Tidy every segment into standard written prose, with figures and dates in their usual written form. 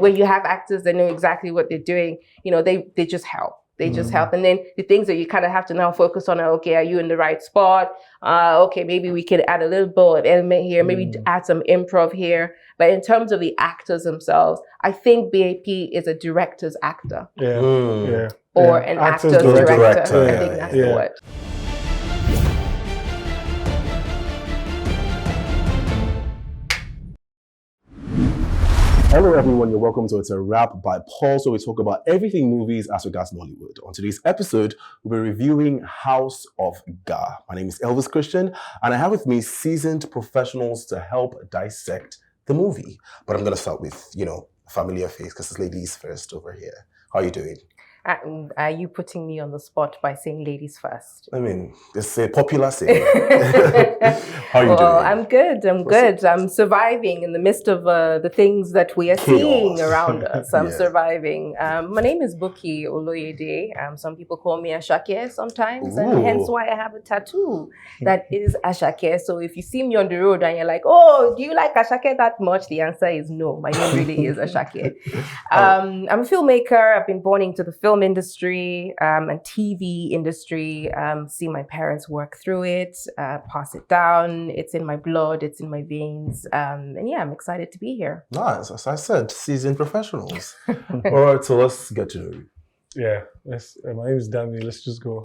when you have actors that know exactly what they're doing, they just help. They just help. And then the things that you kind of have to now focus on are, okay, are you in the right spot? Okay, maybe we could add a little bit of element here, maybe add some improv here. But in terms of the actors themselves, I think BAP is a director's actor. Or an actor's director. I think that's the word. Hello everyone, you're welcome to It's a Wrap by Paul, so we talk about everything movies as regards Nollywood. On today's episode, we'll be reviewing House of Ga. My name is Elvis Christian, and I have with me seasoned professionals to help dissect the movie. But I'm going to start with, a familiar face, because it's ladies first over here. How are you doing? Are you putting me on the spot by saying ladies first? I mean, it's a popular saying. How are you doing? I'm good. I'm good. I'm surviving in the midst of the things that we are seeing around us. I'm surviving. My name is Bukky Oloyede. Some people call me Ashake sometimes, and hence why I have a tattoo that is Ashake. So if you see me on the road and you're like, oh, do you like Ashake that much? The answer is no. My name really is Ashake. I'm a filmmaker. I've been born into the film industry and TV industry, see my parents work through it, pass it down. It's in my blood, it's in my veins. And yeah, I'm excited to be here. Nice. As I said, seasoned professionals. All right, so let's get to know you. Yeah, my name is Dami. Let's just go.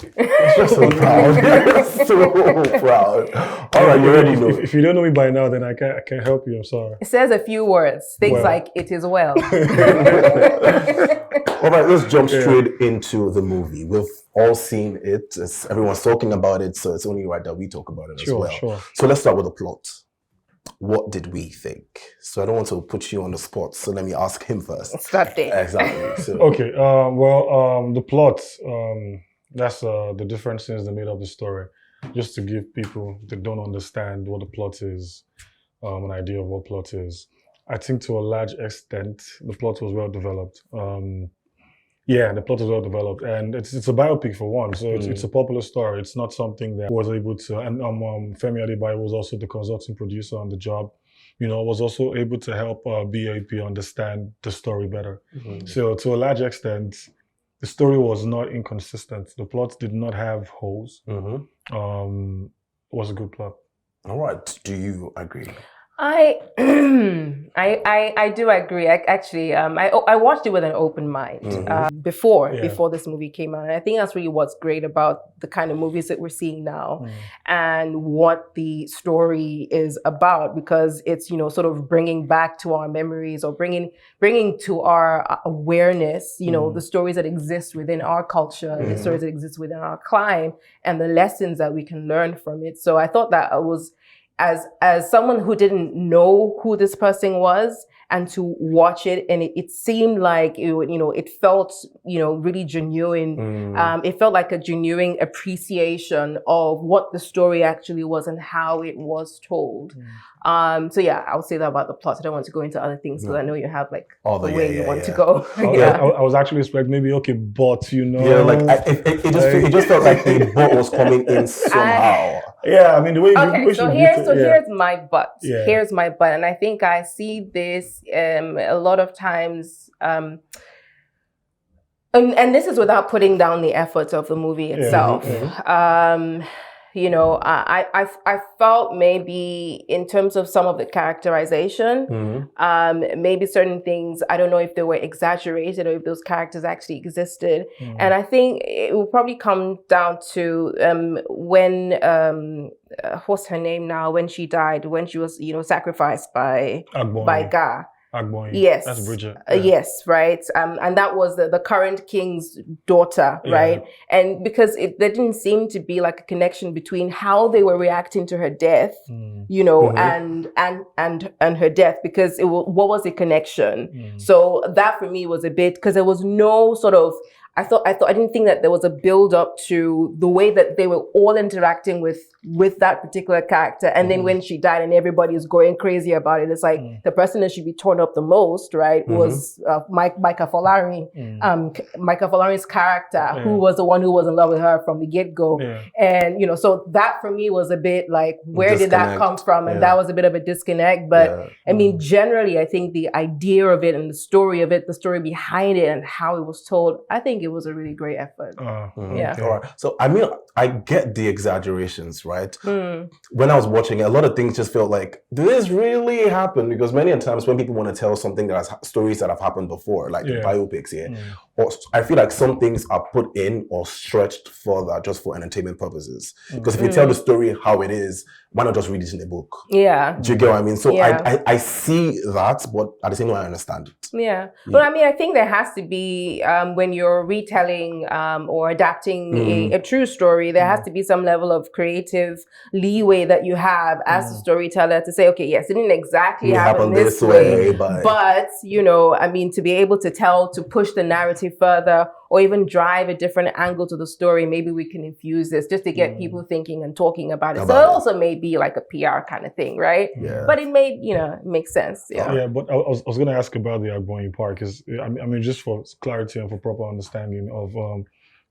So proud. So proud. All right, you already know. If you don't know me by now, then I can't help you. I'm sorry. It says a few words, things like "it is well." All right, let's jump straight into the movie. We've all seen it. Everyone's talking about it, so it's only right that we talk about it as well. Sure. So let's start with the plot. What did we think? So I don't want to put you on the spot, so let me ask him first. Start there. Exactly. So. Okay. The plot. That's the different scenes that made up the story. Just to give people that don't understand what the plot is, an idea of what plot is. I think to a large extent, the plot was well developed. The plot was well developed, and it's a biopic for one, so it's a popular story. It's not something that was able to, and Femi Adebayo was also the consulting producer on the job, was also able to help BAP understand the story better. So to a large extent, the story was not inconsistent. The plot did not have holes. It was a good plot. All right, do you agree? I do agree. I watched it with an open mind before this movie came out. And I think that's really what's great about the kind of movies that we're seeing now and what the story is about, because it's, sort of bringing back to our memories or bringing to our awareness, the stories that exist within our culture, the stories that exist within our climb, and the lessons that we can learn from it. So I thought that I was, as someone who didn't know who this person was, and to watch it, and it seemed like it felt really genuine. It felt like a genuine appreciation of what the story actually was and how it was told. So yeah, I'll say that about the plot. I don't want to go into other things because I know you have like the way you want to go. I was actually expecting maybe but it just felt like the but was coming in somehow. I mean the way. Here's my but. Here's my but, and I think I see this a lot of times. And this is without putting down the efforts of the movie itself. I felt maybe in terms of some of the characterization, maybe certain things, I don't know if they were exaggerated or if those characters actually existed. And I think it will probably come down to when, what's her name now, when she died, when she was, sacrificed by Ga. Yes. That's Bridget. Yes, right. And that was the current king's daughter, right? And because there didn't seem to be like a connection between how they were reacting to her death, and her death, because what was the connection? So that for me was a bit, because there was no sort of I didn't think that there was a build up to the way that they were all interacting with that particular character. And then when she died and everybody is going crazy about it, it's like the person that should be torn up the most, right, was Micah Folari, Micah Folari's character, who was the one who was in love with her from the get-go. Yeah. And, you know, so that for me was a bit like, where did that come from? And that was a bit of a disconnect. But I mean, generally, I think the idea of it and the story of it, the story behind it and how it was told, I think it was a really great effort. Yeah. All right. So, I mean, I get the exaggerations, right? When I was watching it, a lot of things just felt like, did this really happen? Because many times when people want to tell something that has stories that have happened before, like biopics, or I feel like some things are put in or stretched further just for entertainment purposes. Because if you tell the story how it is, why not just read it in a book? Yeah. Do you get what I mean? So I see that, but at the same time, I understand it. Yeah. But I mean, I think there has to be, when you're retelling or adapting a true story, there has to be some level of creative leeway that you have as a storyteller to say, okay, yes, it didn't exactly happen this way, but, you know, I mean, to be able to push the narrative further or even drive a different angle to the story, maybe we can infuse this just to get people thinking and talking about it. So it also may be like a PR kind of thing, right? Yeah. But it made, you know, make sense. Yeah. Yeah, but I was going to ask about the Agbonyi part, because I mean, just for clarity and for proper understanding of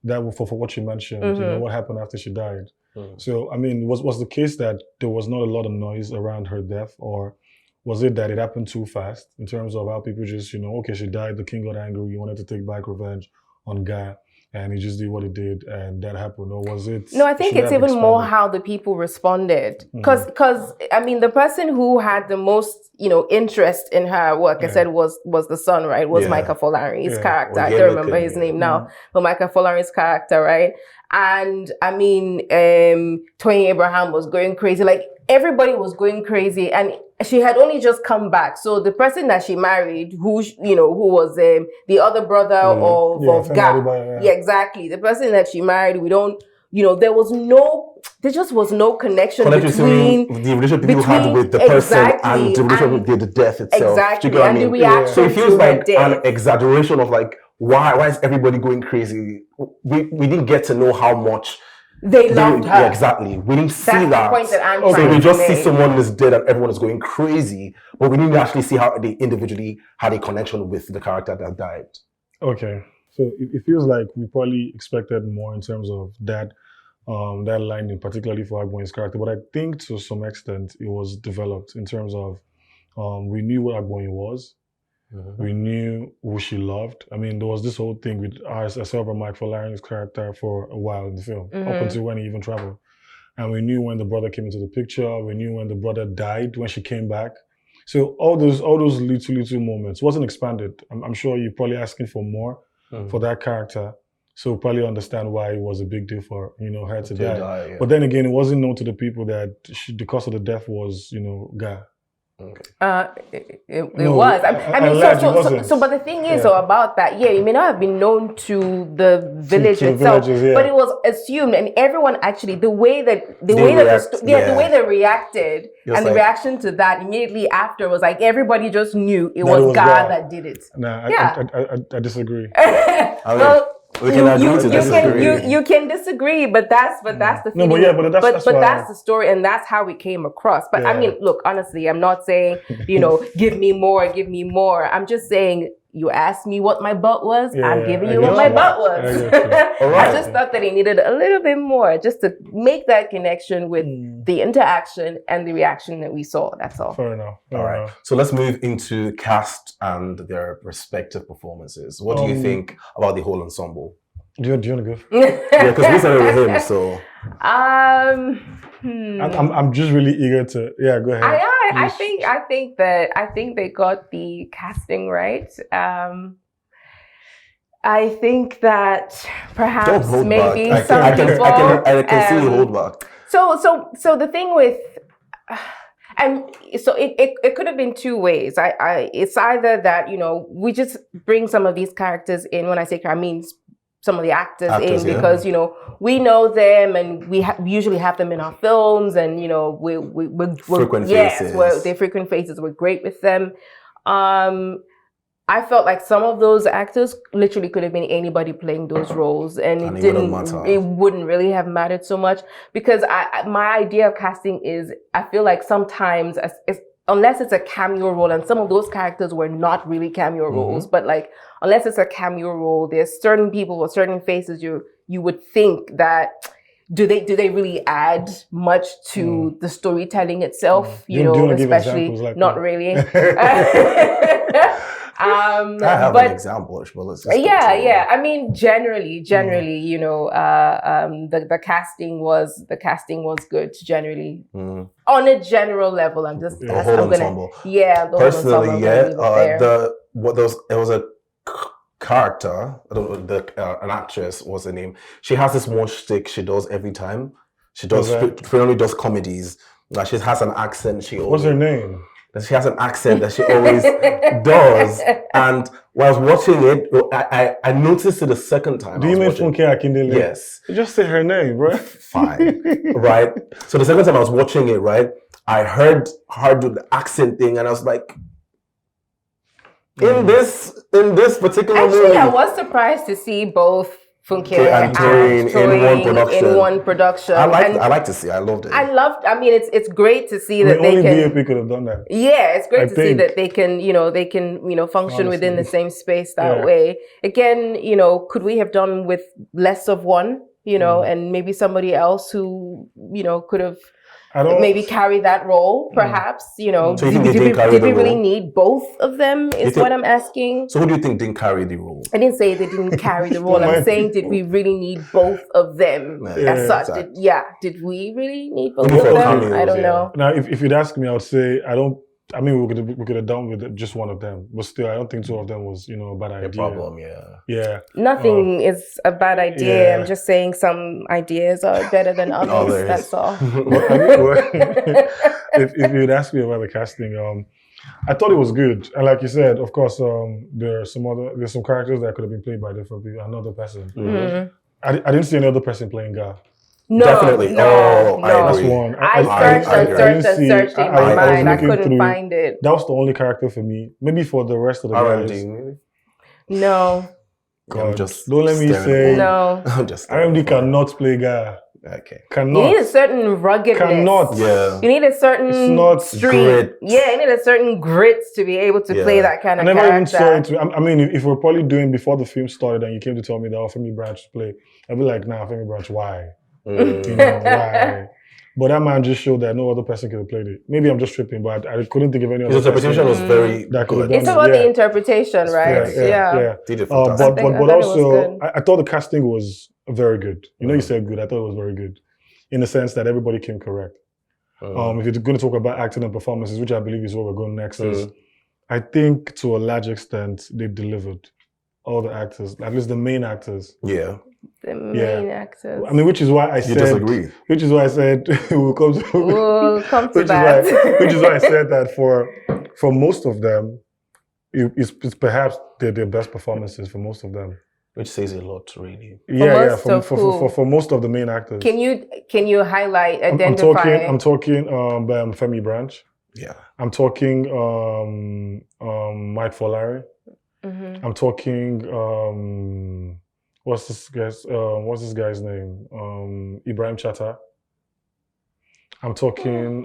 that, for what you mentioned, you know, what happened after she died. So, I mean, was the case that there was not a lot of noise around her death, or was it that it happened too fast in terms of how people just, you know, okay, she died, the king got angry, he wanted to take back revenge on Guy, and he just did what he did, and that happened? Or was it? No, I think it's even more how the people responded. Because I mean, the person who had the most, you know, interest in her work, I said, was the son, right? Was Micah Folari's character. I don't remember his name now, but Micah Folari's character, right? And I mean, Toyin Abraham was going crazy. Like, everybody was going crazy, and she had only just come back. So the person that she married, who was the other brother of Guy. Yeah, exactly. The person that she married, we don't, you know, there just was no connection between the relationship people had with the person and the relationship with the death itself. Exactly. And the reaction. So it feels like an exaggeration of like, why is everybody going crazy? We didn't get to know how much they loved her. Yeah, exactly. We didn't see that. The point that I'm so we just see someone is dead and everyone is going crazy, but we didn't actually see how they individually had a connection with the character that died. Okay. So it feels like we probably expected more in terms of that line, in particularly for Agbonyi's character. But I think to some extent it was developed in terms of we knew what Agbonyi was. We knew who she loved. I mean, there was this whole thing with I saw Mike Folari's character for a while in the film, up until when he even traveled. And we knew when the brother came into the picture. We knew when the brother died, when she came back. So all those little moments wasn't expanded. I'm sure you're probably asking for more for that character. So probably understand why it was a big deal for, you know, her to die. Yeah. But then again, it wasn't known to the people that the cause of the death was, you know, Guy. Okay. It was. I mean, so but the thing is about that, it may not have been known to the village itself, but it was assumed, and everyone actually the way they reacted, and the reaction to that immediately after was like everybody just knew it was God that did it. I disagree. We can agree to disagree. You can disagree, but that's the thing. But that's the story, and that's how we came across. But I mean, look, honestly, I'm not saying, you know, give me more. I'm just saying, you asked me what my butt was, I'm giving you what my butt was. I just thought that it needed a little bit more just to make that connection with the interaction and the reaction that we saw. That's all. Fair enough. All right. So let's move into cast and their respective performances. What do you think about the whole ensemble? Do you want to go? Yeah, because we started with him, so. I'm just really eager to. Yeah, go ahead. I think they got the casting right. I think that perhaps maybe some people. I can see you hold back. So the thing with. And so it could have been two ways. It's either that, you know, we just bring some of these characters in. When I say I mean some of the actors in, because, you know, we know them and we usually have them in our films, and, you know, we're frequent faces. They're frequent faces. We're great with them. I felt like some of those actors literally could have been anybody playing those roles, and it didn't matter. It wouldn't really have mattered so much, because my idea of casting is, I feel like sometimes unless it's a cameo role, and some of those characters were not really cameo roles, but like unless it's a cameo role, there's certain people or certain faces you would think that do they really add much to the storytelling itself? You know, especially not really. I have an example, but let's just I mean, generally, you know, the casting was good generally on a general level. I'm just the whole ensemble. Personally, there was a character. I don't know, an actress was the name. She has this one shtick she does every time. She does frequently does comedies. Like, she has an accent. What's her name? She has an accent that she always does. And while I was watching it, I noticed it the second time. Do you mean Funke Akindele? Yes. Just say her name, bro. Fine. Right? So the second time I was watching it, right, I heard her do the accent thing, and I was like, in this particular movie. Actually, I was surprised to see both Funke and Toyin in one production. I like to see. I loved it. I mean, it's great to see that they can. DOP could have done that. Yeah, it's great to see that they can, function within the same space that way. Again, could we have done with less of one? And maybe somebody else who, could have maybe carry that role, perhaps. So you think did we really need both of them? Is what I'm asking. So who do you think didn't carry the role? I didn't say they didn't carry the role. I'm saying, did we really need both of them as such? Exactly. Did we really need both of them? I don't know. Now, if you'd ask me, I would say we could have done with just one of them, but still, I don't think two of them was, a bad idea. A problem, yeah. Nothing is a bad idea. Yeah. I'm just saying some ideas are better than others. That's all. If you'd ask me about the casting, I thought it was good, and like you said, of course, there's some characters that could have been played by different people, another person. Mm-hmm. I didn't see any other person playing Gar. No, definitely. No. That's one. I searched in my mind. I couldn't find it. That was the only character for me. Maybe for the rest of the guys. No. God, don't let me say. No. I'm just. RMD cannot play Gar. Okay. Cannot. You need a certain ruggedness. Cannot. Yeah. You need a certain street. Grit. Yeah, you need a certain grit to be able to play that kind of character. I never even saw it. I mean, if we're probably doing before the film started and you came to tell me that Femi Branch to play, I'd be like, nah, Femi Branch, why? Why? But that man just showed that no other person could have played it. Maybe I'm just tripping, but I couldn't think of any other. His interpretation was very good. It's about the interpretation, right? Yeah. But also, I thought the casting was very good. You said good. I thought it was very good, in the sense that everybody came correct. If you're going to talk about acting and performances, which I believe is what we're going next, is I think to a large extent they delivered. All the actors, at least the main actors. Yeah. The main actors. I mean, which is why I said. You disagree. Which is why I said we'll come to that. Which is why I said that for most of them, it's perhaps their best performances for most of them. Which says a lot, really. For most of the main actors. Can you highlight, identify? I'm talking Femi Branch. Yeah. I'm talking Mike Folari. Mm-hmm. I'm talking what's this guy's name? Ibrahim Chatta. I'm talking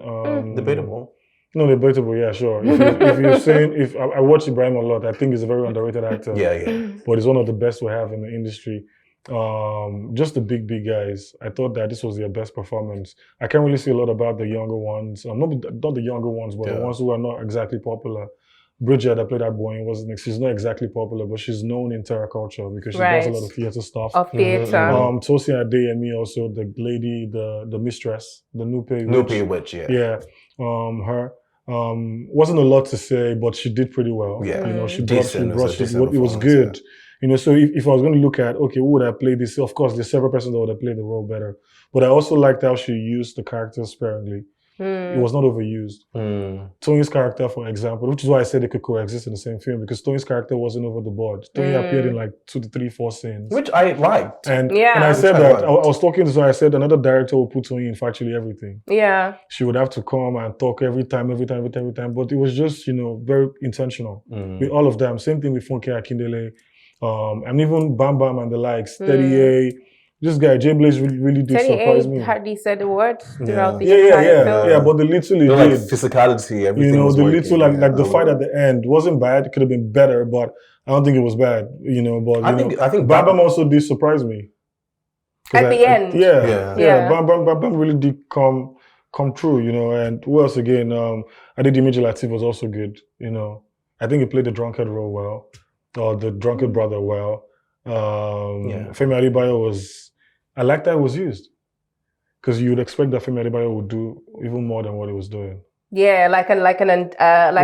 debatable. No, debatable, yeah, sure. If you're saying if I watch Ibrahim a lot, I think he's a very underrated actor. Yeah. But he's one of the best we have in the industry. Just the big guys. I thought that this was their best performance. I can't really see a lot about the younger ones. Not the younger ones, but the ones who are not exactly popular. Bridget, that played that boy, she's not exactly popular, but she's known in terror culture because she does a lot of theater stuff. Tosin Adeyemi also, the lady, the mistress, the Nupe witch. Yeah, her. Wasn't a lot to say, but she did pretty well. Yeah, she brought it was good. Yeah. So if I was going to look at, okay, who would have played this? Of course, there's several persons that would have played the role better. But I also liked how she used the characters sparingly. It was not overused. Toyin's character, for example, which is why I said they could coexist in the same film, because Toyin's character wasn't over the board. Toyin appeared in like 2 to 3, 4 scenes. Which I liked. And I said that, I was talking to her, I said another director would put Toyin in for actually everything. Yeah. She would have to come and talk every time. But it was just, very intentional with all of them. Same thing with Funke Akindele. And even Bam Bam and the likes, Steady A. This guy, J Blaze, really did surprise me. Hardly said a word throughout the entire film. Yeah, but the little he did, like physicality, everything was the working, little, like the fight at the end wasn't bad. It could have been better, but I don't think it was bad, But I think Bam Bam also did surprise me. At the end. Bam Bam really did come true, And who else again? I think Image Latif was also good, I think he played the drunkard role well, or the drunkard brother well. Femi Adebayo I like that it was used, because you would expect that Femi Adebayo would do even more than what he was doing. Yeah, like an antagonist but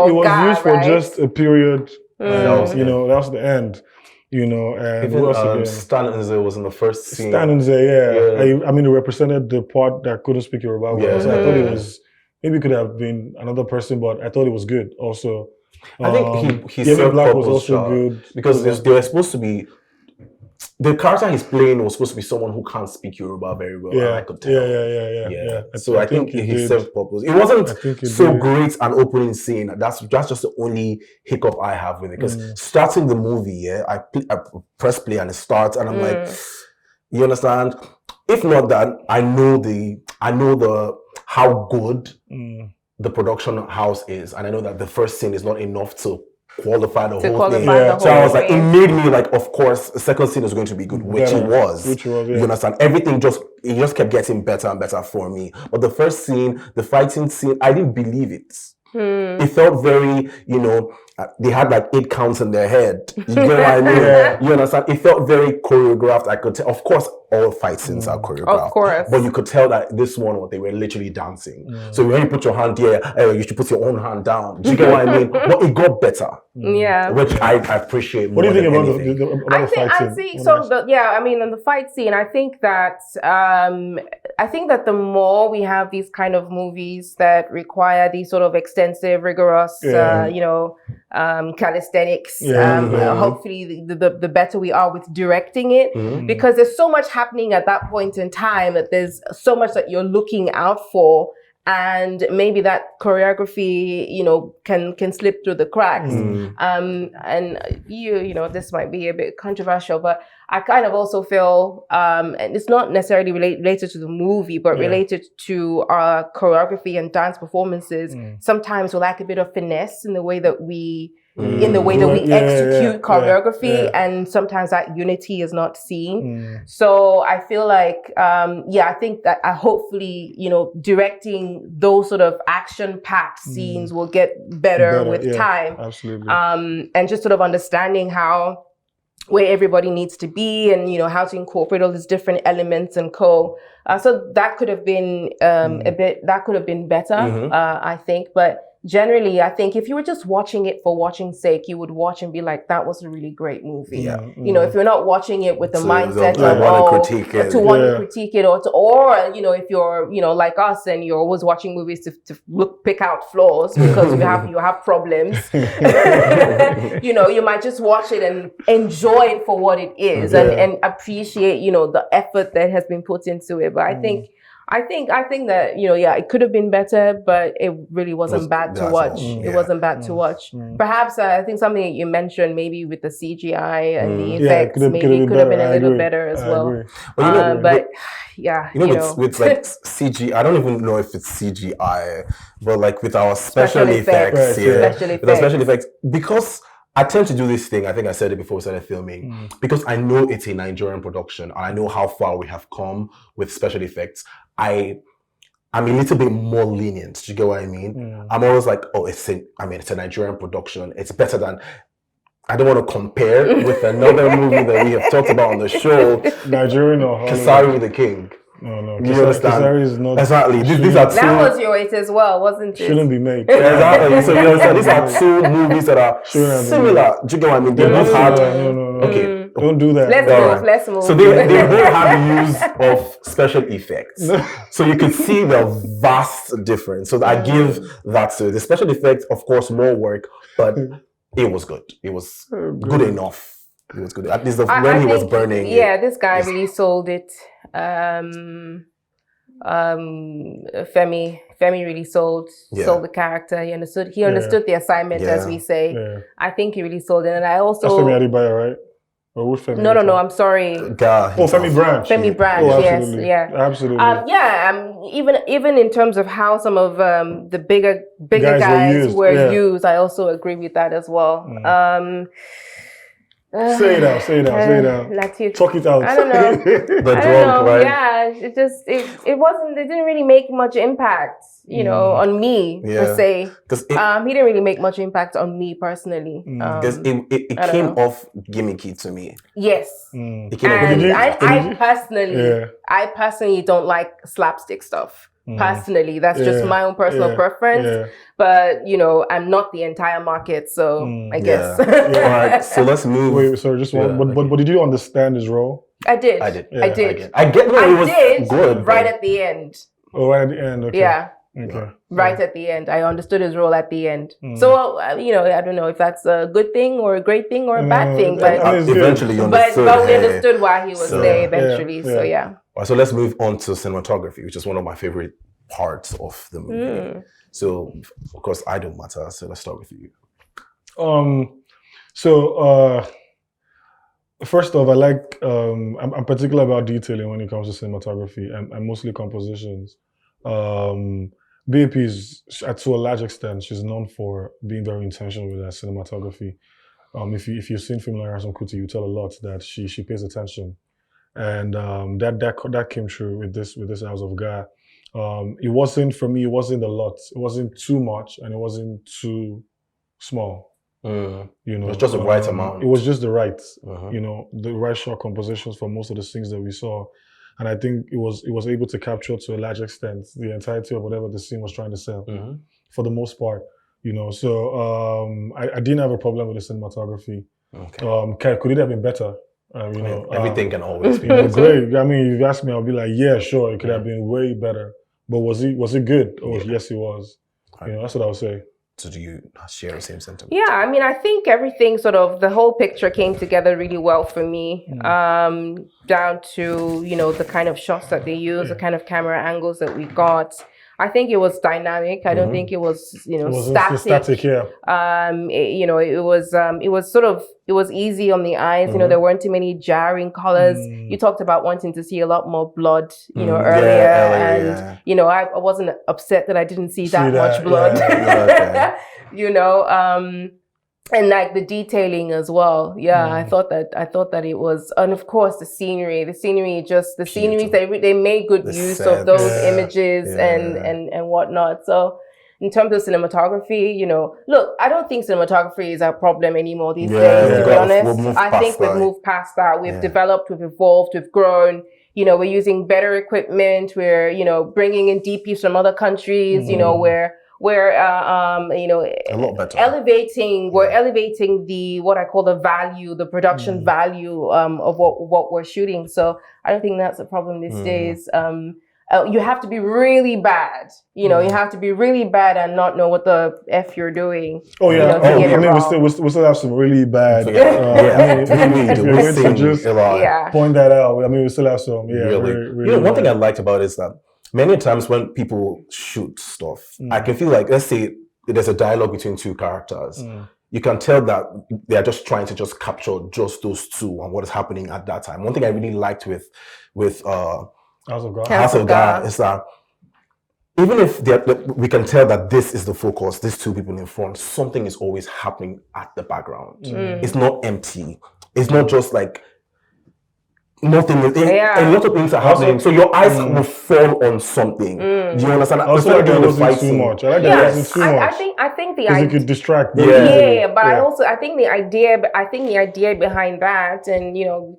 it was Gar, used for just a period. That was the end. And even Stan Nze was in the first scene. Stan Nze, I mean, he represented the part that couldn't speak Yoruba well. So I thought it was, maybe it could have been another person, but I thought it was good also. I think he David served Black was purpose, also good. Because they were supposed to be, the character he's playing was supposed to be someone who can't speak Yoruba very well. And I could tell. Yeah. So I think he served purpose. It wasn't so great an opening scene. That's just the only hiccup I have with it. Because starting the movie, I press play and it starts, and I'm like, you understand? If not that, I know how good the production house is, and I know that the first scene is not enough to qualify the whole thing. So I was like, it made me like, of course, the second scene is going to be good, which it was. You understand? Everything just kept getting better and better for me. But the first scene, the fighting scene, I didn't believe it. It felt very, they had like 8 counts in their head. You get what I mean? You understand? It felt very choreographed. I could tell. Of course, all fight scenes are choreographed. Of course. But you could tell that this one, they were literally dancing. So when you put your hand here, you should put your own hand down. Do you get what I mean? But it got better. Yeah. Which I appreciate more. What do you think about the fight scene? In the fight scene, I think that the more we have these kind of movies that require these sort of extensive, rigorous, calisthenics, hopefully the better we are with directing it, because there's so much happening at that point in time that there's so much that you're looking out for. And maybe that choreography, can slip through the cracks. And this might be a bit controversial, but I kind of also feel, and it's not necessarily related to the movie, but related to our choreography and dance performances. Sometimes we lack a bit of finesse in the way that we execute choreography, and sometimes that unity is not seen. So I feel like, I think that hopefully, directing those sort of action-packed scenes will get better with time. Absolutely. And just sort of understanding where everybody needs to be, and how to incorporate all these different elements and so that could have been better, I think. But generally, I think if you were just watching it for watching's sake, you would watch and be like, that was a really great movie. If you're not watching it with the mindset to want to critique it, or if you're like us and you're always watching movies to pick out flaws because you have problems, you might just watch it and enjoy it for what it is, and appreciate the effort that has been put into it. But I think that it could have been better, but it really wasn't bad to watch. It wasn't bad to watch. Perhaps I think something that you mentioned, maybe with the CGI and the effects, maybe could have been a little better as well. With like CGI, I don't even know if it's CGI, but like with our special effects, because I tend to do this thing, I think I said it before we started filming, because I know it's a Nigerian production and I know how far we have come with special effects. I'm a little bit more lenient. Do you get what I mean? I'm always like, it's a Nigerian production. It's better than, I don't want to compare with another movie that we have talked about on the show. Nigerian or Hollywood? Kasari the King. No. You understand? Kasari is not. Exactly. These are two. That was your it as well, wasn't it? Shouldn't be made. Exactly. So these are two movies that are similar. Do you get what I mean? They both had. No. Don't do that. Let's move. So they both have use of special effects. So you could see the vast difference. So I give that to the special effects, of course, more work, but it was good. It was good enough. It was good. At least when he was burning. Yeah, this guy really sold it. Femi really sold the character. He understood the assignment, as we say. Yeah. I think he really sold it, and I also. That's Femi Adebayo, right? Or which Femi? No. I'm sorry. Femi Branch. Femi Branch. Oh, yes. absolutely. Yeah. Absolutely. Even in terms of how some of the bigger guys were used, I also agree with that as well. Say it out. Latif. Talk it out. I don't know. The drunk, right? Yeah, it wasn't. It didn't really make much impact, on me per se. He didn't really make much impact on me personally. Because it came off gimmicky to me. Yes. It came off gimmicky. I personally don't like slapstick stuff. Personally, that's just my own personal preference. Yeah. But I'm not the entire market, so I guess. All right, so let's move. Wait, sorry, just one. But did you understand his role? I did. I did. I did. I get where it was good. Right at the end. Oh, right at the end. Okay. Yeah. Okay. Right at the end, I understood his role at the end. So I don't know if that's a good thing or a great thing or a bad thing, but eventually you understood. But we understood why he was there eventually. So yeah. All right, so let's move on to cinematography, which is one of my favorite parts of the movie. So of course I don't matter. So let's start with you. First off, I like I'm particular about detailing when it comes to cinematography and mostly compositions. BAP is, to a large extent, she's known for being very intentional with her cinematography. If you've seen film like Ransome Kuti, you tell a lot that she pays attention, and that came true with this House of God. It wasn't for me. It wasn't a lot. It wasn't too much, and it wasn't too small. It was just the right amount. It was just the right, the right shot compositions for most of the scenes that we saw. And I think it was able to capture to a large extent the entirety of whatever the scene was trying to sell, for the most part. So I didn't have a problem with the cinematography. Okay. Could it have been better? Everything can always be better. Great. I mean, if you ask me, I'll be like, yeah, sure, it could have been way better. But was it good? Oh, yes, it was. That's what I would say. So do you share the same sentiment? Yeah, I mean, I think everything the whole picture came together really well for me, down to, the kind of shots that they used, the kind of camera angles that we got. I think it was dynamic. I don't think it was, static. Yeah. It was easy on the eyes. There weren't too many jarring colors. You talked about wanting to see a lot more blood, earlier, and I wasn't upset that I didn't see that much blood. And like the detailing as well. Yeah, I thought that it was, and of course the scenery, they made good use of those images and whatnot. So in terms of cinematography, look, I don't think cinematography is a problem anymore these days, to be honest. I think we've moved past that. We've developed, we've evolved, we've grown. We're using better equipment. We're, bringing in DPs from other countries, we're a lot better. We're elevating what I call the production value of what we're shooting. So I don't think that's a problem these days. You have to be really bad. You have to be really bad and not know what the F you're doing. Oh yeah. We still have some really bad. Point that out. I mean, we still have some. Yeah. Really one thing I liked about it is that many times when people shoot stuff, I can feel like, let's say there's a dialogue between two characters. You can tell that they are just trying to just capture just those two and what is happening at that time. One thing I really liked with House of God is that even if we can tell that this is the focus, these two people in front, something is always happening at the background. It's not empty. It's not just like nothing. A lot of things are happening. So your eyes will fall on something. Do you understand? Also, it wasn't too much. I like that it wasn't too much. I think the idea, it could distract. But I think the idea behind that, and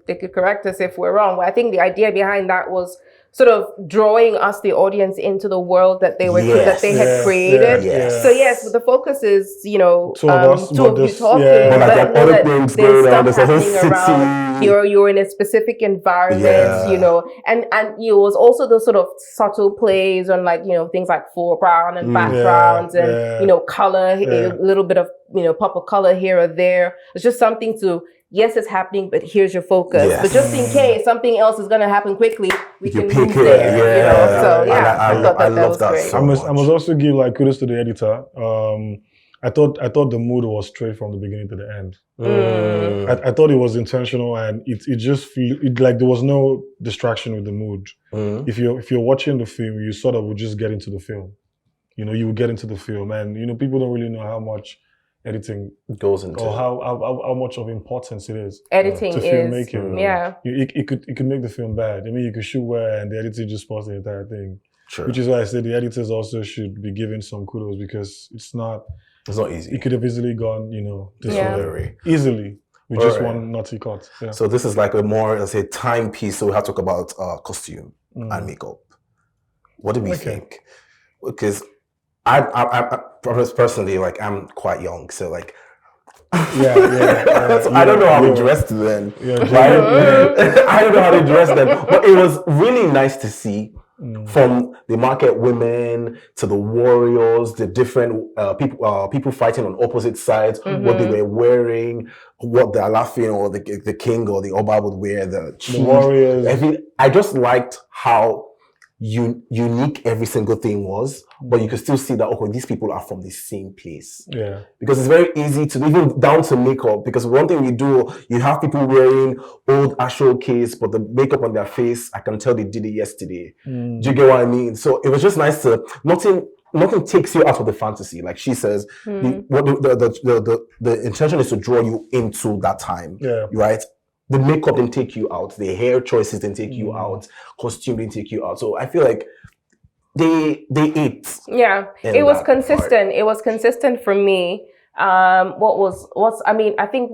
they could correct us if we're wrong. But I think the idea behind that was sort of drawing us, the audience, into the world that they were that they had created. Yes. So yes, the focus is, you know, two of us, two of you talking, But like but other that things there's going on. stuff There's also happening around. You're in a specific environment, you know, and it was also the sort of subtle plays on, like, you know, things like foreground and backgrounds and you know, color, a little bit of, you know, pop of color here or there. It's just something to, yes, it's happening, but here's your focus. But just in case something else is going to happen quickly, we can move there. You know, so I thought that was great. So I must also give like kudos to the editor. I thought the mood was straight from the beginning to the end. I thought it was intentional, and it just like there was no distraction with the mood. If you're watching the film, you sort of would just get into the film. You know, you would get into the film, and you know, people don't really know how much editing goes into, or how much of importance it is. Editing to filmmaking. It could make the film bad. I mean, you could shoot where and the editor just spoils the entire thing. Sure. Which is why I said the editors also should be given some kudos, because it's not easy. It could have easily gone, you know, this way easily with just one naughty cut. Yeah. So this is like a more, let's say, timepiece. So we have to talk about costume and makeup. What do we think? Because I personally, like, I'm quite young, so like, so I don't know how to dress then. I don't know how to dress then, but it was really nice to see. From the market women to the warriors, the different people fighting on opposite sides, what they were wearing, what the Alafin or the king or the Oba would wear, the warriors. I just liked how unique every single thing was, but you could still see that, okay, these people are from the same place. Yeah. Because it's very easy to, even down to makeup, because one thing we do, you have people wearing old Astro case, but the makeup on their face, I can tell they did it yesterday. Do you get what I mean? So it was just nice to, nothing takes you out of the fantasy. Like she says, the intention is to draw you into that time, right? The makeup didn't take you out. The hair choices didn't take you out. Costume didn't take you out. So I feel like they ate. Yeah, it was consistent. Part. It was consistent for me. I mean, I think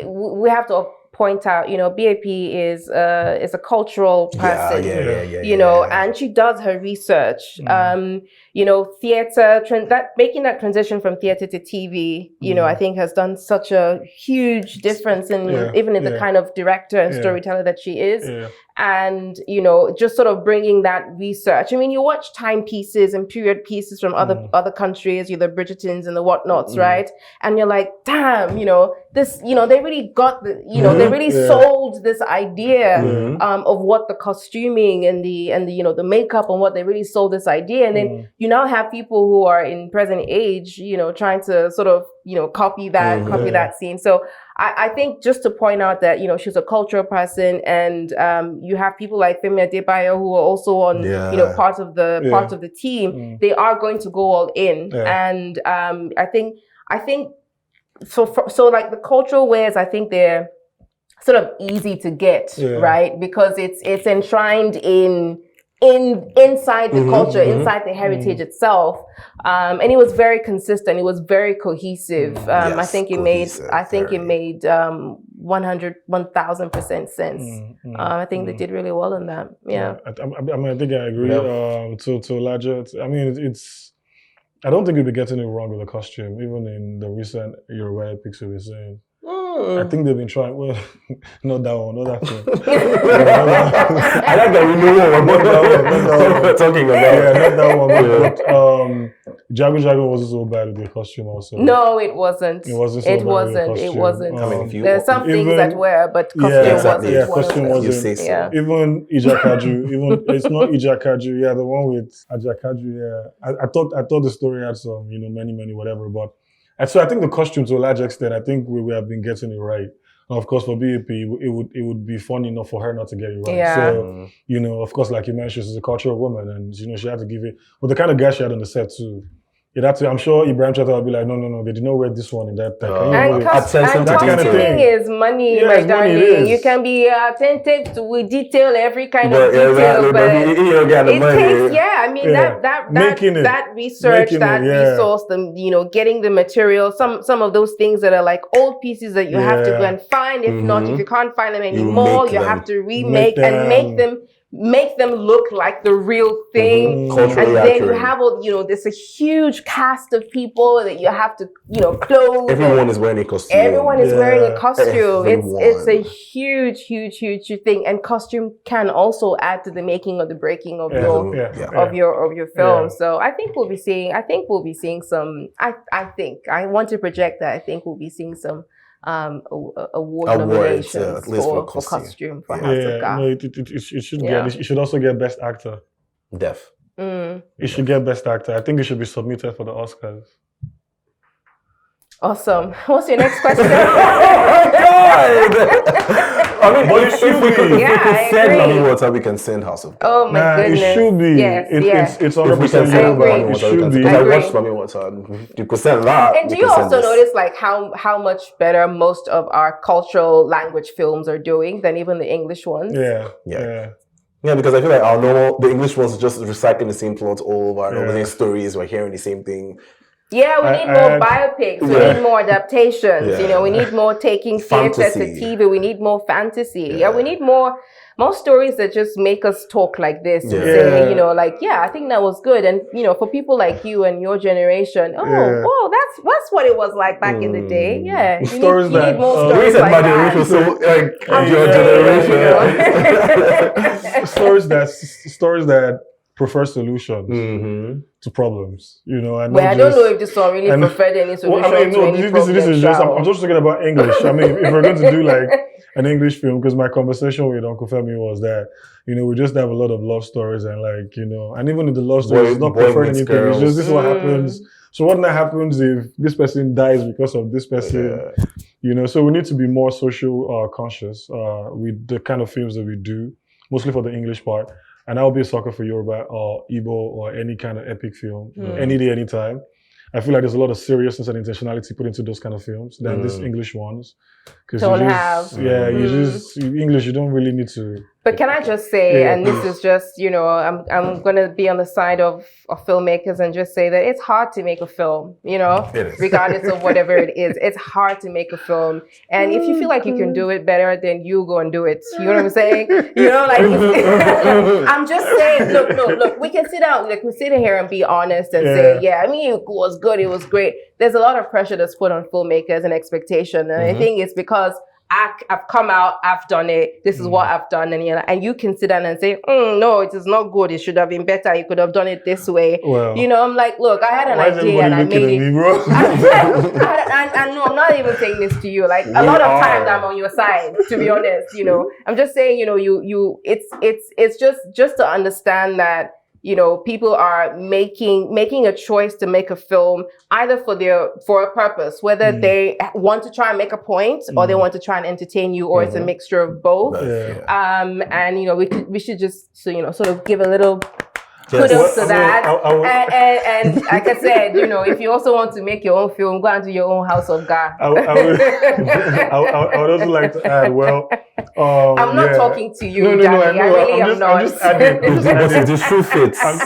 we have to point out, you know, BAP is a cultural person, you know, and she does her research. You know, theater, making that transition from theater to TV, you know, I think has done such a huge difference in even in the kind of director and storyteller that she is. And, you know, just sort of bringing that research. I mean, you watch timepieces and period pieces from other countries, the Bridgertons and the whatnots, right? And you're like, damn, you know, this, you know, they really got the, you know, they really sold this idea of what the costuming and the you know, the makeup and what they really sold this idea. And then you now have people who are in present age, you know, trying to sort of, you know, copy that scene. So I think just to point out that, you know, she's a cultural person, and you have people like Femi Adebayo who are also on, you know, part of the team. They are going to go all in, and I think so like the cultural wares, I think they're sort of easy to get, right? Because it's enshrined inside the culture, inside the heritage itself, and it was very consistent. It was very cohesive. I think it made 1,000% sense. I think they did really well on that. I mean, I think I agree to a larger. I mean, I don't think we'll be getting it wrong with the costume, even in the recent Yoruba epics we were saying. I think they've been trying. Well, not that one, not that one. I like that we know what we're talking about. Yeah, not that one. But Jago wasn't so bad with the costume also. No, it wasn't. It wasn't so bad with the costume. It wasn't. There's some things that were, but costume wasn't. Yeah, costume wasn't. You say so. Yeah. Even Ijakaju, it's not Ijakaju. Yeah, the one with Ajakaju. Yeah, I thought the story had some, you know, many whatever, but. And so I think the costume, to a large extent, I think we have been getting it right. And of course, for BAP, it would be fun enough for her not to get it right. Yeah. So, you know, of course, like you mentioned, she's a cultural woman, and, you know, she had to give it. But the kind of guy she had on the set, too. I'm sure Ibrahim Chata will be like, no, they did not wear this one in that time. And costuming is money, my darling. You can be attentive to detail every kind of detail, but it takes, I mean, that research, that resource, you know, getting the material, some of those things that are like old pieces that you have to go and find. If not, if you can't find them anymore, you have to remake and make them make them look like the real thing. Culturally And then accurate. you have all, there's a huge cast of people that you have to, clothe. Everyone is wearing a costume. Everyone is wearing a costume. It's a Everyone. huge thing. And costume can also add to the making or the breaking of your film. Yeah. So I think we'll be seeing some, I want to project that. I think we'll be seeing some award nominations at least for costume for House of God. No, it should get. It should also get Best Actor. Def. It should get Best Actor. I think it should be submitted for the Oscars. Awesome. What's your next question? I mean, But it should be. We can send House of God. Oh my goodness. It should be. Yes. It's If we can 100% send agree. Mami It Water, should be. because I Agree. watched Mami Water. You could send that. And do you also notice like how much better most of our cultural language films are doing than even the English ones? Yeah, because I feel like the English ones are just recycling the same plot all over and over, the same stories. We're hearing the same thing. Yeah, we need more biopics. We need more adaptations. Yeah. We need more taking theater to Fantasy. TV. We need more fantasy. Yeah, we need more stories that just make us talk like this and say, I think that was good. And for people like you and your generation, whoa, that's what it was like back in the day. Yeah, you need more stories like that. Stories that prefer solutions to problems, and I don't know if this one really preferred any solution to any problem. This is just, I'm just talking about English. I mean, if we're going to do like an English film, because my conversation with Uncle Femi was that, we just have a lot of love stories and and even in the love stories, it's not preferred anything. It's just, this is what happens. So what now happens if this person dies because of this person? So we need to be more social conscious with the kind of films that we do, mostly for the English part. And I'll be a sucker for Yoruba or Igbo or any kind of epic film, any day, anytime. I feel like there's a lot of seriousness and intentionality put into those kind of films than these English ones. English, you don't really need to. But can I just say, and this is just, I'm going to be on the side of filmmakers and just say that it's hard to make a film, regardless of whatever it is. It's hard to make a film. And if you feel like you can do it better, then you go and do it. You know what I'm saying? I'm just saying, look, we can sit down, we sit here and be honest and say, it was good, it was great. There's a lot of pressure that's put on filmmakers and expectation. And I think it's because I've come out, I've done it, this is what I've done, and you can sit down and say, no, it is not good, it should have been better, you could have done it this way. Well, I'm like, look, I had an idea and I made it. And no, I'm not even saying this to you. Like, a lot of times I'm on your side, to be honest, I'm just saying, it's just to understand that, people are making a choice to make a film either for a purpose, whether they want to try and make a point or they want to try and entertain you, or it's a mixture of both. And we should just sort of give a little kudos to that. And like I said, if you also want to make your own film, go and do your own House of God. I would also like to add, I'm not talking to you, Dami. I really am not. I'm just adding. The shoe fits. I'm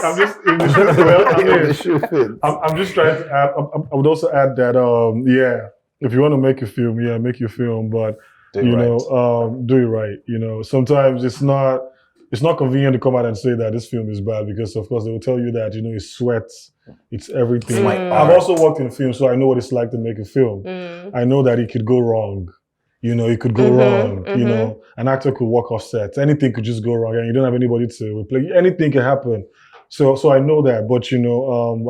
just trying to add. I would also add that, if you want to make a film, make your film, but do it right. Sometimes it's not convenient to come out and say that this film is bad, because of course they will tell you that it's sweat, it's everything. I've also worked in film, so I know what it's like to make a film. I know that it could go wrong. It could go wrong. An actor could walk off set. Anything could just go wrong, and you don't have anybody to replace. Anything can happen. So I know that, but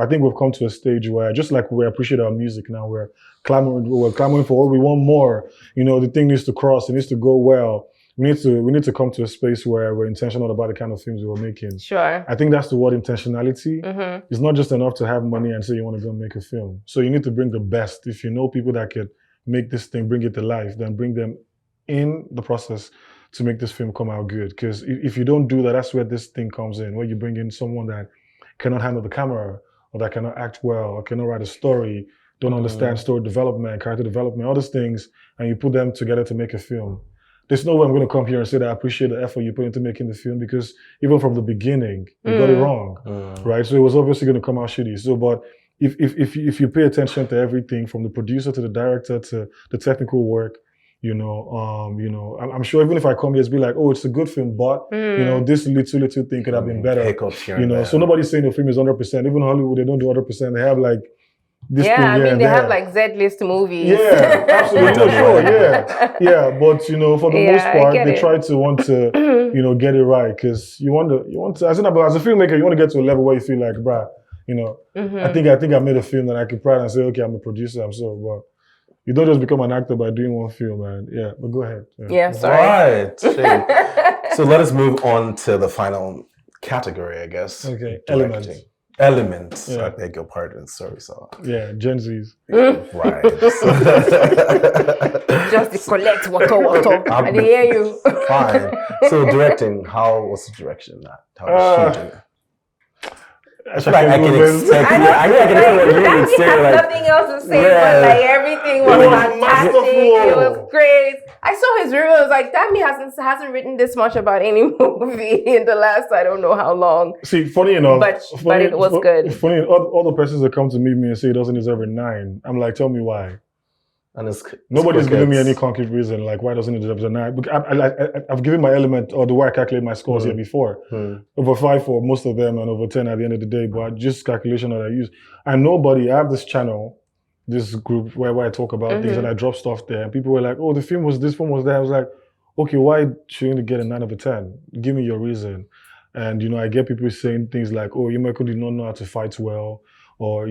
I think we've come to a stage where, just like we appreciate our music now, we're clamoring for what we want more. The thing needs to cross. It needs to go well. We need to come to a space where we're intentional about the kind of films we're making. Sure. I think that's the word, intentionality. It's not just enough to have money and say you want to go make a film. So you need to bring the best. If you know people that could make this thing, bring it to life, then bring them in the process to make this film come out good. Because if you don't do that, that's where this thing comes in, where you bring in someone that cannot handle the camera, or that cannot act well, or cannot write a story, don't understand story development, character development, all those things, and you put them together to make a film. There's no way I'm going to come here and say that I appreciate the effort you put into making the film, because even from the beginning, you got it wrong, right? So it was obviously going to come out shitty. So, but if you pay attention to everything, from the producer to the director to the technical work, I'm sure even if I come here, it's be like, oh, it's a good film, but this little thing could have been better. Hiccups here and there. So nobody's saying the film is 100%. Even Hollywood, they don't do 100%. They have like this thing here and they there. have like Z-list movies. Yeah, absolutely, sure, yeah. But for the most part, they try to want to, get it right, because you want to. As a filmmaker, you want to get to a level where you feel like, bruh, I think I made a film that I can pride and say, okay, I'm a producer, I'm so, but you don't just become an actor by doing one film, man. Yeah, but go ahead. Yeah, sorry. Right. So let us move on to the final category, I guess. Okay, Elements. Yeah. I beg your pardon. Sorry, so. Yeah, Gen Zs. Right. Just collect water. I didn't hear you. Fine. So directing, how was the direction? How was shooting? I have nothing else to say, but like everything was fantastic. It was great. I saw his review. I was like, Dami hasn't written this much about any movie in the last I don't know how long. See, funny enough, but it was good. Funny, all the persons that come to meet me and say it doesn't deserve a 9, I'm like, tell me why. And nobody's giving me any concrete reason like why doesn't it deserve a 9. I've given my element or the way I calculate my scores here before. Over 5 for most of them and over 10 at the end of the day, but just calculation that I use. And I have this channel, this group where I talk about things and I drop stuff there, and people were like, oh, this film was there. I was like, okay, why shouldn't it get a 9 over 10? Give me your reason. And I get people saying things like, oh, Yumeko did not know how to fight well, or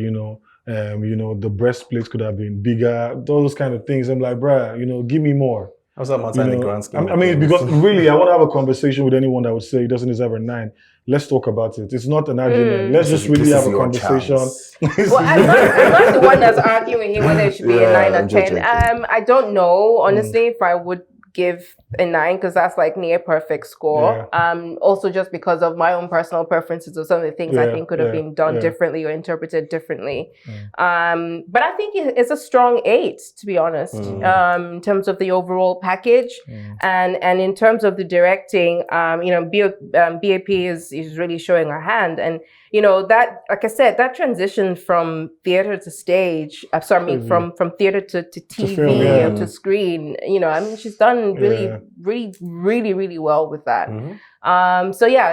the breastplate could have been bigger, all those kind of things. I'm like, bruh, give me more. How's that much in the grand scheme? I mean, because really, I want to have a conversation with anyone that would say it doesn't deserve a 9. Let's talk about it. It's not an argument. Let's just really have a conversation. Well, I'm not the one that's arguing here whether it should be a 9 or 10. I don't know, honestly, if I would give a 9, because that's like near perfect score. Also just because of my own personal preferences of some of the things I think could have been done differently or interpreted differently. But I think it's a strong 8, to be honest, in terms of the overall package. And in terms of the directing, BAP is really showing her hand. And that, like I said, that transition from theater to stage, from theater to TV film, to screen, she's done really well with that.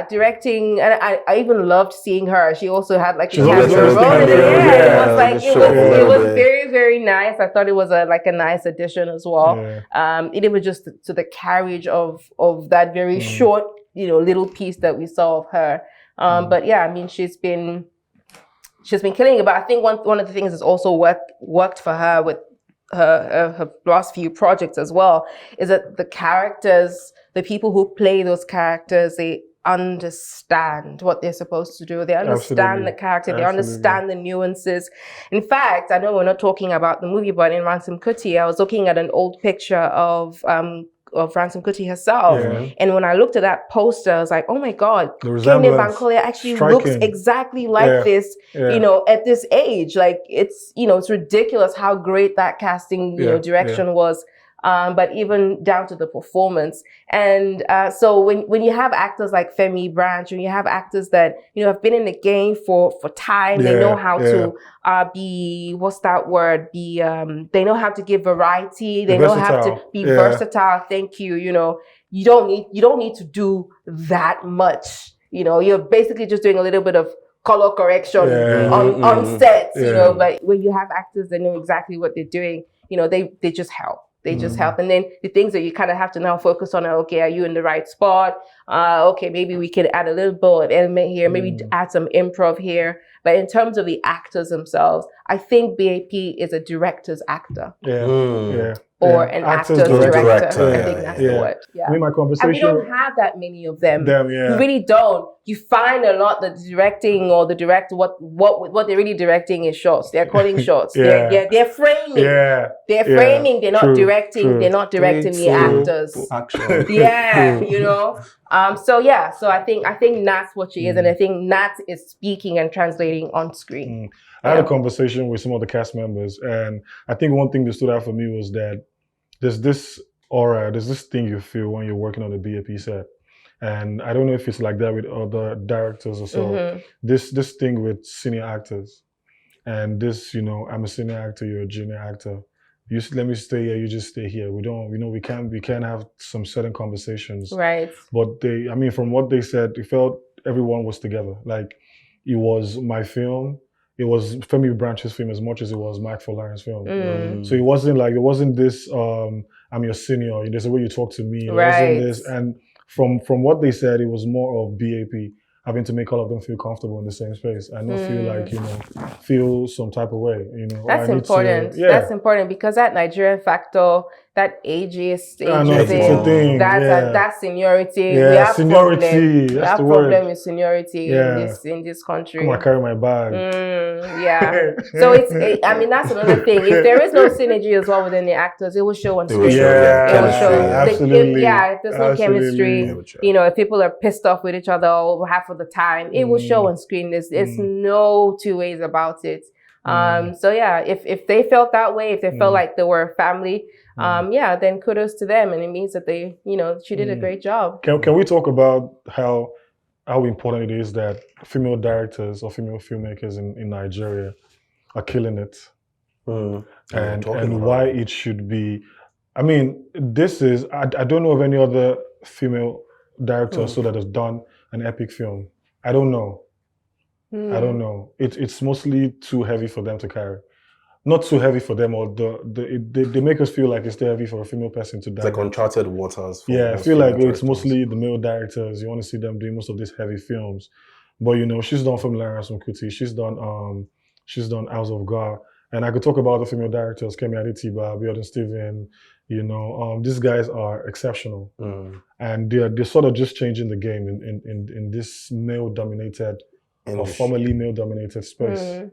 Directing, and I even loved seeing her. She also had like a camera role in it. It was very, very nice. I thought it was a nice addition as well. It was just to the carriage of that very short, little piece that we saw of her. But yeah, I mean, she's been killing it. But I think one of the things that's also worked for her with her last few projects as well is that the characters, the people who play those characters, they understand what they're supposed to do. They understand the character. They understand the nuances. In fact, I know we're not talking about the movie, but in Ransom Kuti, I was looking at an old picture of Ransom Kuti herself. And when I looked at that poster, I was like, oh my God, Kende Bankole actually looks exactly like this, at this age. Like it's ridiculous how great that casting, direction was. But even down to the performance. And so when you have actors like Femi Branch, when you have actors that, have been in the game for time, they know how to be, what's that word? They know how to give variety. They know how to be versatile. Thank you. You don't need to do that much. You're basically just doing a little bit of color correction on set, but when you have actors that know exactly what they're doing, they just help. They just help. And then the things that you kind of have to now focus on are, okay, are you in the right spot? Okay, maybe we can add a little bit of element here, maybe add some improv here. But in terms of the actors themselves, I think BAP is a director's actor. Or an actor's director. I think that's the word. I mean, my conversation. And we don't have that many of them. We really don't. You find a lot that the directing or the director, what they're really directing is shots. They're calling shots. They're framing. They're framing. They're not directing. They're not directing the actors. So I think that's what she is, and I think Nat is speaking and translating on screen. I had a conversation with some of the cast members, and I think one thing that stood out for me was that there's this aura, there's this thing you feel when you're working on a BAP set. And I don't know if it's like that with other directors or so. This thing with senior actors. And this, I'm a senior actor, you're a junior actor. let me stay here, you just stay here. We don't, we can't have some certain conversations. Right. But from what they said, it felt everyone was together. Like, it was my film. It was Femi Branch's film as much as it was Mike Folarin's film. So it wasn't this, I'm your senior, there's a way you talk to me. It wasn't this. And from what they said, it was more of BAP having to make all of them feel comfortable in the same space and not feel like, feel some type of way, That's important. That's important because that Nigerian factor, that ageist thing, that seniority, we have seniority. We have problem with seniority in this country. Come on, carry my bag. So that's another thing. If there is no synergy as well within the actors, it will show on screen. It will show. Absolutely. If there's no chemistry, if people are pissed off with each other half of the time, it will show on screen. There's no two ways about it. If they felt that way, if they felt like they were a family, then kudos to them, and it means that they, she did a great job. Can we talk about how important it is that female directors or female filmmakers in Nigeria are killing it, and why it should be? I mean, I don't know of any other female director so that has done an epic film. I don't know. I don't know. It's mostly too heavy for them to carry. Not too heavy for them, or they make us feel like it's too heavy for a female person to direct. It's like uncharted waters. I feel like it's mostly the male directors. You want to see them doing most of these heavy films. But she's done Film Lawrence Kuti. She's done House of God. And I could talk about the female directors, Kemi Adetiba, Abiodun Steven. These guys are exceptional. And they're sort of just changing the game in this male-dominated or formerly male-dominated space.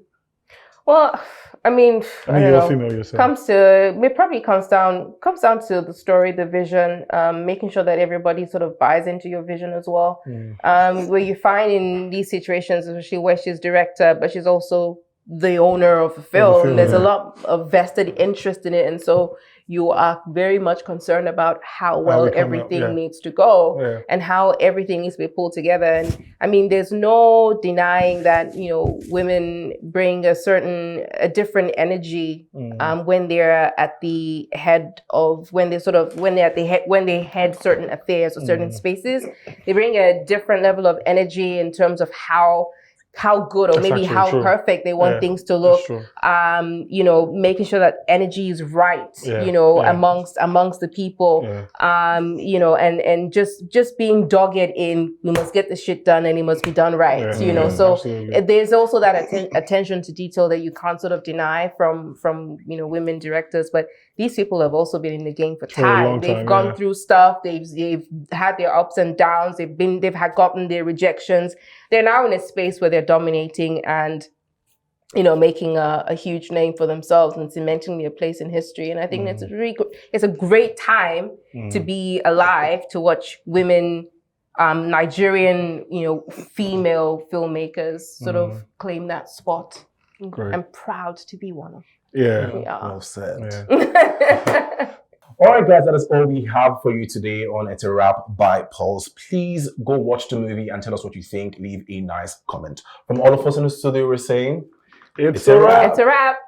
Well, I mean, you're female yourself. It probably comes down to the story, the vision, making sure that everybody sort of buys into your vision as well. Where you find in these situations, especially where she's director, but she's also the owner of the film. There's a lot of vested interest in it, and so you are very much concerned about how well everything needs to go and how everything needs to be pulled together. And I mean, there's no denying that, women bring a different energy when they're at the head of, when they head certain affairs or certain spaces. They bring a different level of energy in terms of how good or maybe how perfect they want things to look. Making sure that energy is right, amongst the people, and just being dogged in, we must get the shit done and it must be done right, So there's also that attention to detail that you can't sort of deny from women directors. But these people have also been in the game for time. They've gone through stuff. They've had their ups and downs. They've gotten their rejections. They're now in a space where they're dominating and, making a huge name for themselves and cementing their place in history. And I think that's it's a great time to be alive, to watch women, Nigerian, female filmmakers sort of claim that spot. Great. I'm proud to be one of them. Yeah. Well said. Yeah. All right, guys, that is all we have for you today on It's a Wrap by Pulse. Please go watch the movie and tell us what you think. Leave a nice comment. From all of us in the studio, we're saying, it's a wrap. It's a wrap.